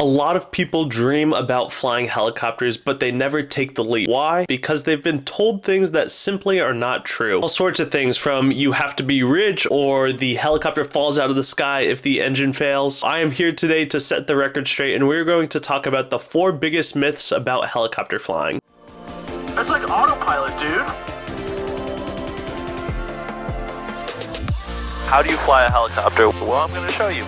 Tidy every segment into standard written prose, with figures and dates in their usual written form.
A lot of people dream about flying helicopters, but they never take the leap. Why? Because they've been told things that simply are not true. All sorts of things, from you have to be rich or the helicopter falls out of the sky if the engine fails. I am here today to set the record straight, and we're going to talk about the 4 biggest myths about helicopter flying. That's like autopilot, dude. How do you fly a helicopter? Well, I'm going to show you.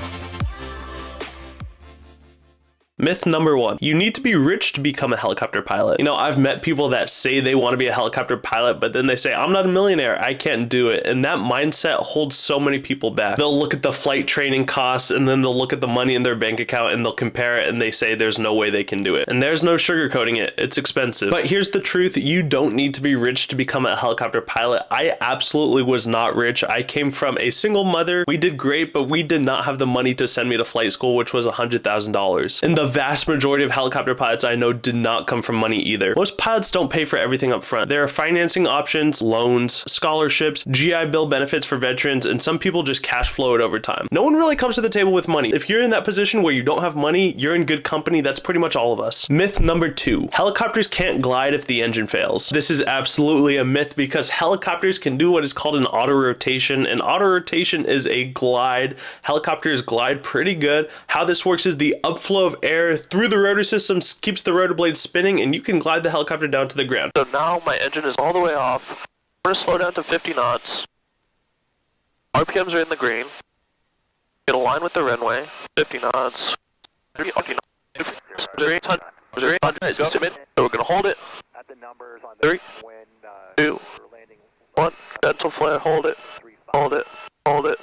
Myth number 1. You need to be rich to become a helicopter pilot. You know, I've met people that say they want to be a helicopter pilot, but then they say, I'm not a millionaire, I can't do it. And that mindset holds so many people back. They'll look at the flight training costs, and then they'll look at the money in their bank account, and they'll compare it, and they say there's no way they can do it. And there's no sugarcoating it. It's expensive. But here's the truth. You don't need to be rich to become a helicopter pilot. I absolutely was not rich. I came from a single mother. We did great, but we did not have the money to send me to flight school, which was $100,000. And the vast majority of helicopter pilots I know did not come from money either. Most pilots don't pay for everything up front. There are financing options, loans, scholarships, GI Bill benefits for veterans, and some people just cash flow it over time. No one really comes to the table with money. If you're in that position where you don't have money, you're in good company. That's pretty much all of us. Myth number 2. Helicopters can't glide if the engine fails. This is absolutely a myth because helicopters can do what is called an auto rotation. An auto rotation is a glide. Helicopters glide pretty good. How this works is the upflow of air through the rotor system keeps the rotor blades spinning, and you can glide the helicopter down to the ground. So now my engine is all the way off. I'm going to slow down to 50 knots. RPMs are in the green. Get a line with the runway. 50 knots. 50 knots. So we're going to hold it. 3, 2, 1. Gentle flare. Hold it. Hold it. Hold it.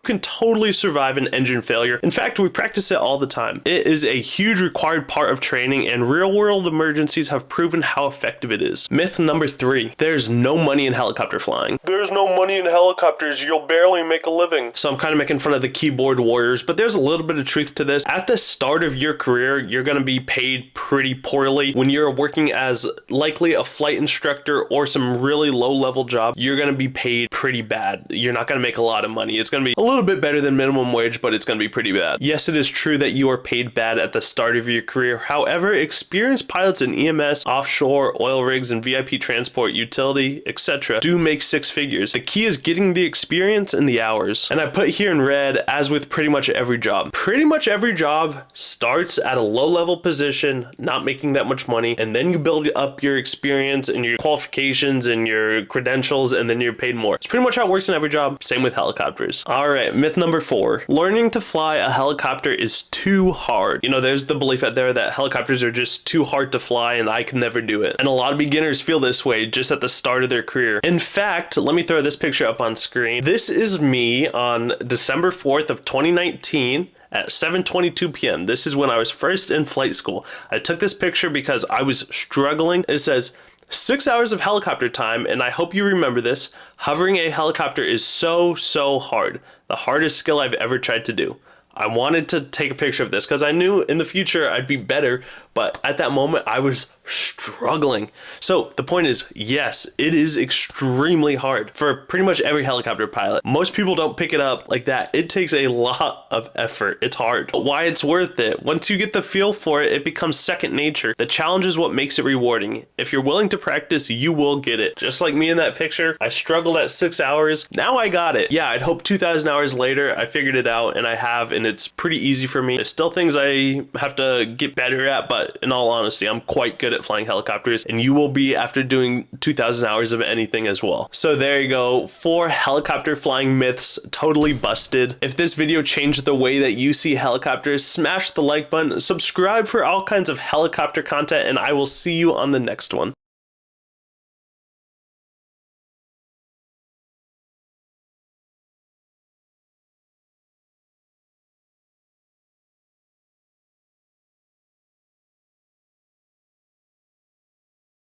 Can totally survive an engine failure. In fact, we practice it all the time. It is a huge required part of training, and real-world emergencies have proven how effective it is. Myth number 3. There's no money in helicopter flying. There's no money in helicopters. You'll barely make a living. So I'm kind of making fun of the keyboard warriors, but there's a little bit of truth to this. At the start of your career, you're going to be paid pretty poorly. When you're working as likely a flight instructor or some really low-level job, you're going to be paid pretty bad. You're not going to make a lot of money. It's going to be a little bit better than minimum wage, but it's going to be pretty bad. Yes, it is true that you are paid bad at the start of your career. However, experienced pilots in EMS, offshore, oil rigs, and VIP transport, utility, etc. do make 6 figures. The key is getting the experience and the hours. And I put here in red, as with pretty much every job. Pretty much every job starts at a low-level position, not making that much money, and then you build up your experience and your qualifications and your credentials, and then you're paid more. It's pretty much how it works in every job. Same with helicopters. All right. Myth number 4. Learning to fly a helicopter is too hard. You know, there's the belief out there that helicopters are just too hard to fly and I can never do it. And a lot of beginners feel this way just at the start of their career. In fact, let me throw this picture up on screen. This is me on December 4th of 2019. At 7:22 p.m. This is when I was first in flight school. I took this picture because I was struggling. It says 6 hours of helicopter time, and I hope you remember this. Hovering a helicopter is so hard. The hardest skill I've ever tried to do. I wanted to take a picture of this because I knew in the future I'd be better, but at that moment I was struggling. So the point is, yes, it is extremely hard for pretty much every helicopter pilot. Most people don't pick it up like that. It takes a lot of effort. It's hard. But why it's worth it? Once you get the feel for it, it becomes second nature. The challenge is what makes it rewarding. If you're willing to practice, you will get it. Just like me in that picture, I struggled at 6 hours. Now I got it. Yeah, I'd hope 2,000 hours later, I figured it out, and I have, and it's pretty easy for me. There's still things I have to get better at, but in all honesty, I'm quite good at flying helicopters, and you will be after doing 2,000 hours of anything as well. So there you go. 4 helicopter flying myths totally busted. If this video changed the way that you see helicopters, smash the like button, subscribe for all kinds of helicopter content, and I will see you on the next one.